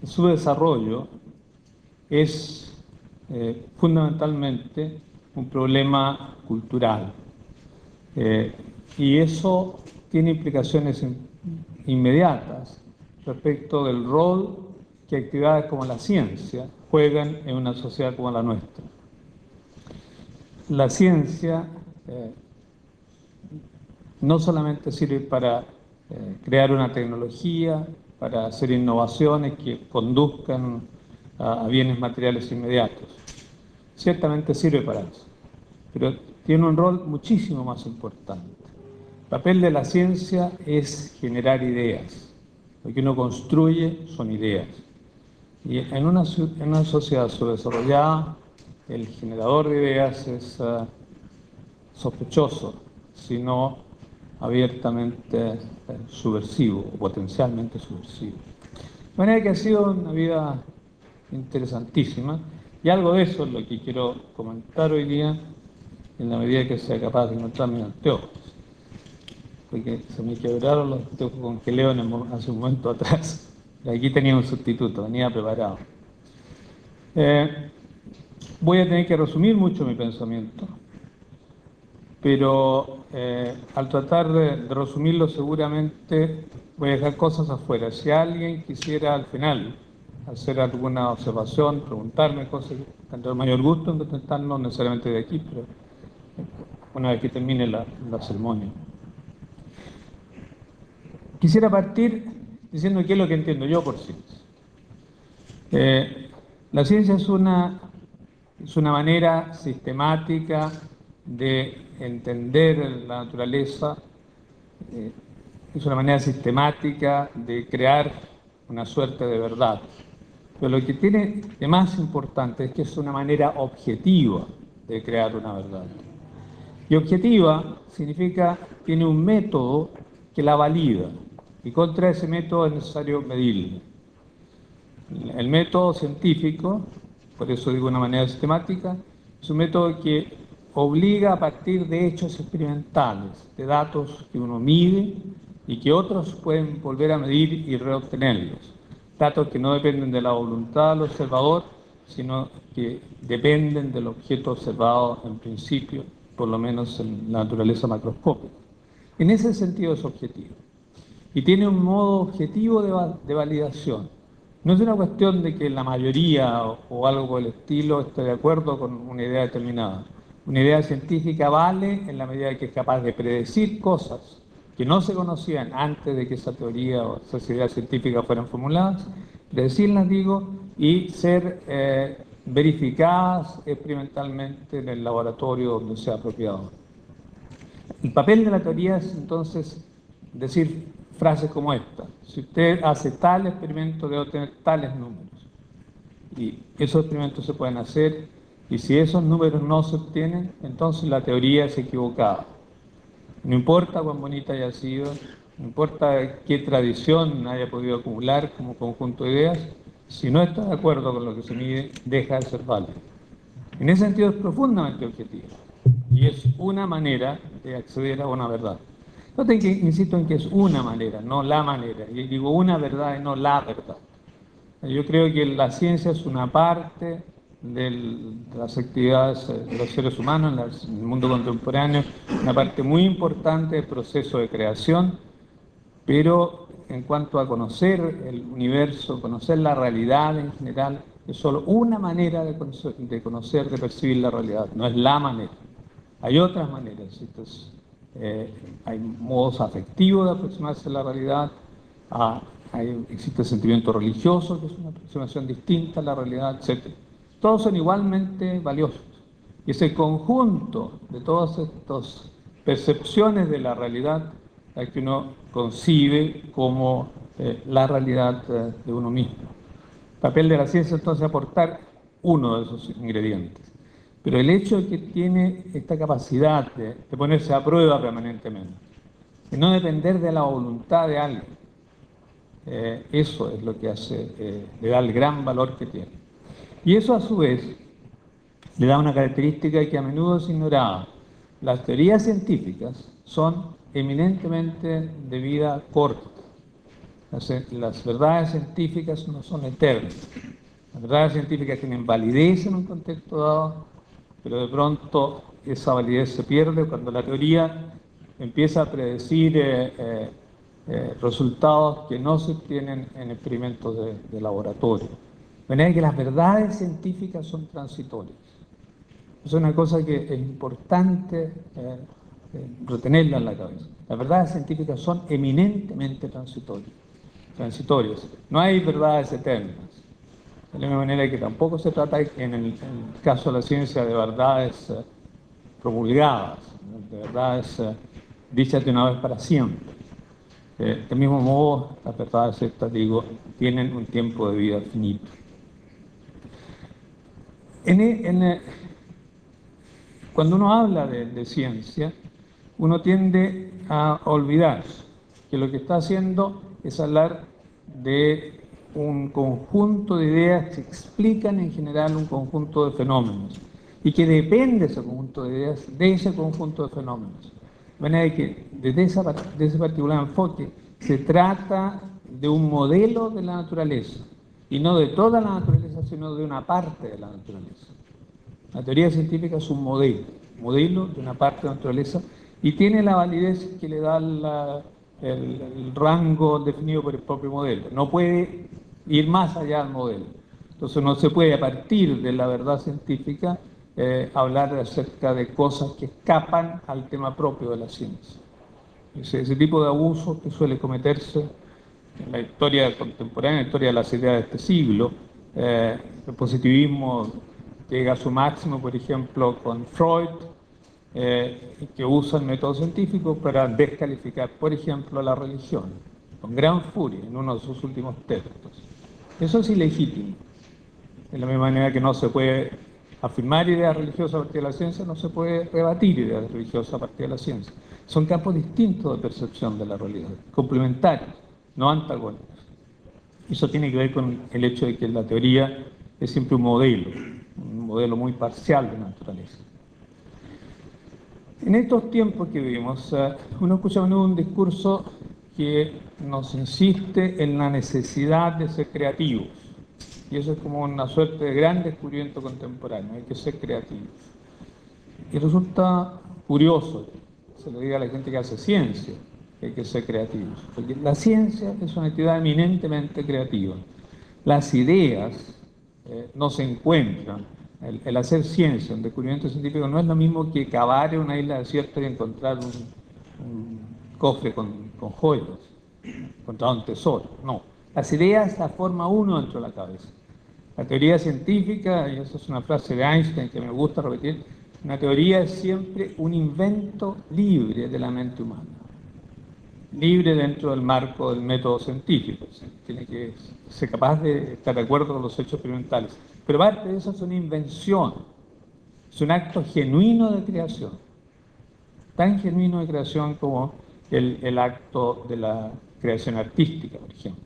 su desarrollo es fundamentalmente un problema cultural. Y eso tiene implicaciones inmediatas respecto del rol que actividades como la ciencia juegan en una sociedad como la nuestra. La ciencia no solamente sirve para crear una tecnología, para hacer innovaciones que conduzcan a bienes materiales inmediatos. Ciertamente sirve para eso, pero tiene un rol muchísimo más importante. El papel de la ciencia es generar ideas. Lo que uno construye son ideas. Y en una sociedad subdesarrollada, el generador de ideas es sospechoso, sino abiertamente subversivo o potencialmente subversivo. De manera que ha sido una vida interesantísima y algo de eso es lo que quiero comentar hoy día en la medida que sea capaz de encontrar mis anteojos, porque se me quebraron los anteojos con que leo hace un momento atrás y aquí tenía un sustituto, venía preparado. Voy a tener que resumir mucho mi pensamiento, pero al tratar de resumirlo seguramente voy a dejar cosas afuera. Si alguien quisiera al final hacer alguna observación, preguntarme cosas, tendré el mayor gusto en contestar, no necesariamente de aquí, pero una vez que termine la ceremonia. Quisiera partir diciendo qué es lo que entiendo yo por ciencia. La ciencia es una manera sistemática de entender la naturaleza, es una manera sistemática de crear una suerte de verdad. Pero lo que tiene de más importante es que es una manera objetiva de crear una verdad. Y objetiva significa tiene un método que la valida, y contra ese método es necesario medirlo. El método científico, por eso digo una manera sistemática, es un método que obliga a partir de hechos experimentales, de datos que uno mide y que otros pueden volver a medir y reobtenerlos. Datos que no dependen de la voluntad del observador, sino que dependen del objeto observado en principio, por lo menos en la naturaleza macroscópica. En ese sentido es objetivo. Y tiene un modo objetivo de validación. No es una cuestión de que la mayoría o algo por el estilo esté de acuerdo con una idea determinada. Una idea científica vale en la medida que es capaz de predecir cosas que no se conocían antes de que esa teoría o esas ideas científicas fueran formuladas, predecirlas, digo, y ser verificadas experimentalmente en el laboratorio donde sea apropiado. El papel de la teoría es entonces decir frases como esta: si usted hace tal experimento debe obtener tales números. Y esos experimentos se pueden hacer, y si esos números no se obtienen, entonces la teoría es equivocada. No importa cuán bonita haya sido, no importa qué tradición haya podido acumular como conjunto de ideas, si no está de acuerdo con lo que se mide, deja de ser válido. En ese sentido es profundamente objetivo y es una manera de acceder a una verdad. Noten que insisto en que es una manera, no la manera. Y digo una verdad y no la verdad. Yo creo que la ciencia es una parte de las actividades de los seres humanos en el mundo contemporáneo, una parte muy importante del proceso de creación, pero en cuanto a conocer el universo, conocer la realidad en general, es solo una manera de conocer, de percibir la realidad, no es la manera. Hay otras maneras. Entonces, hay modos afectivos de aproximarse a la realidad, existe el sentimiento religioso, que es una aproximación distinta a la realidad, etc. Todos son igualmente valiosos. Y ese conjunto de todas estas percepciones de la realidad la que uno concibe como la realidad de uno mismo. El papel de la ciencia entonces es aportar uno de esos ingredientes. Pero el hecho de que tiene esta capacidad de ponerse a prueba permanentemente, de no depender de la voluntad de alguien, eso es lo que le da el gran valor que tiene. Y eso a su vez le da una característica que a menudo es ignorada. Las teorías científicas son eminentemente de vida corta. Las verdades científicas no son eternas. Las verdades científicas tienen validez en un contexto dado, pero de pronto esa validez se pierde cuando la teoría empieza a predecir resultados que no se obtienen en experimentos de laboratorio. De manera que las verdades científicas son transitorias. Es una cosa que es importante retenerla en la cabeza. Las verdades científicas son eminentemente transitorias. No hay verdades eternas. De la misma manera que tampoco se trata, en el caso de la ciencia, de verdades promulgadas, de verdades dichas de una vez para siempre. Del mismo modo, las verdades estas, digo, tienen un tiempo de vida finito. Cuando uno habla de ciencia, uno tiende a olvidar que lo que está haciendo es hablar de un conjunto de ideas que explican en general un conjunto de fenómenos y que depende ese conjunto de ideas de ese conjunto de fenómenos. De manera que desde ese particular enfoque se trata de un modelo de la naturaleza y no de toda la naturaleza, sino de una parte de la naturaleza. La teoría científica es un modelo de una parte de la naturaleza y tiene la validez que le da el rango definido por el propio modelo. No puede ir más allá del modelo. Entonces no se puede, a partir de la verdad científica, hablar acerca de cosas que escapan al tema propio de la ciencia. Ese tipo de abuso que suele cometerse en la historia contemporánea, en la historia de las ideas de este siglo. El positivismo llega a su máximo, por ejemplo, con Freud, que usa el método científico para descalificar, por ejemplo, la religión, con gran furia en uno de sus últimos textos. Eso es ilegítimo. De la misma manera que no se puede afirmar ideas religiosas a partir de la ciencia, no se puede rebatir ideas religiosas a partir de la ciencia. Son campos distintos de percepción de la realidad, complementarios, no antagónicos. Eso tiene que ver con el hecho de que la teoría es siempre un modelo muy parcial de naturaleza. En estos tiempos que vivimos, uno escucha a menudo un discurso que nos insiste en la necesidad de ser creativos. Y eso es como una suerte de gran descubrimiento contemporáneo, hay que ser creativos. Y resulta curioso, se lo diga a la gente que hace ciencia, que hay que ser creativos. Porque la ciencia es una actividad eminentemente creativa. Las ideas no se encuentran. El hacer ciencia, un descubrimiento científico, no es lo mismo que cavar en una isla desierta y encontrar un cofre con joyas, encontrar un tesoro. No. Las ideas las forma uno dentro de la cabeza. La teoría científica, y esa es una frase de Einstein que me gusta repetir, una teoría es siempre un invento libre de la mente humana. Libre dentro del marco del método científico. Tiene que ser capaz de estar de acuerdo con los hechos experimentales. Pero parte de eso es una invención. Es un acto genuino de creación. Tan genuino de creación como el acto de la creación artística, por ejemplo.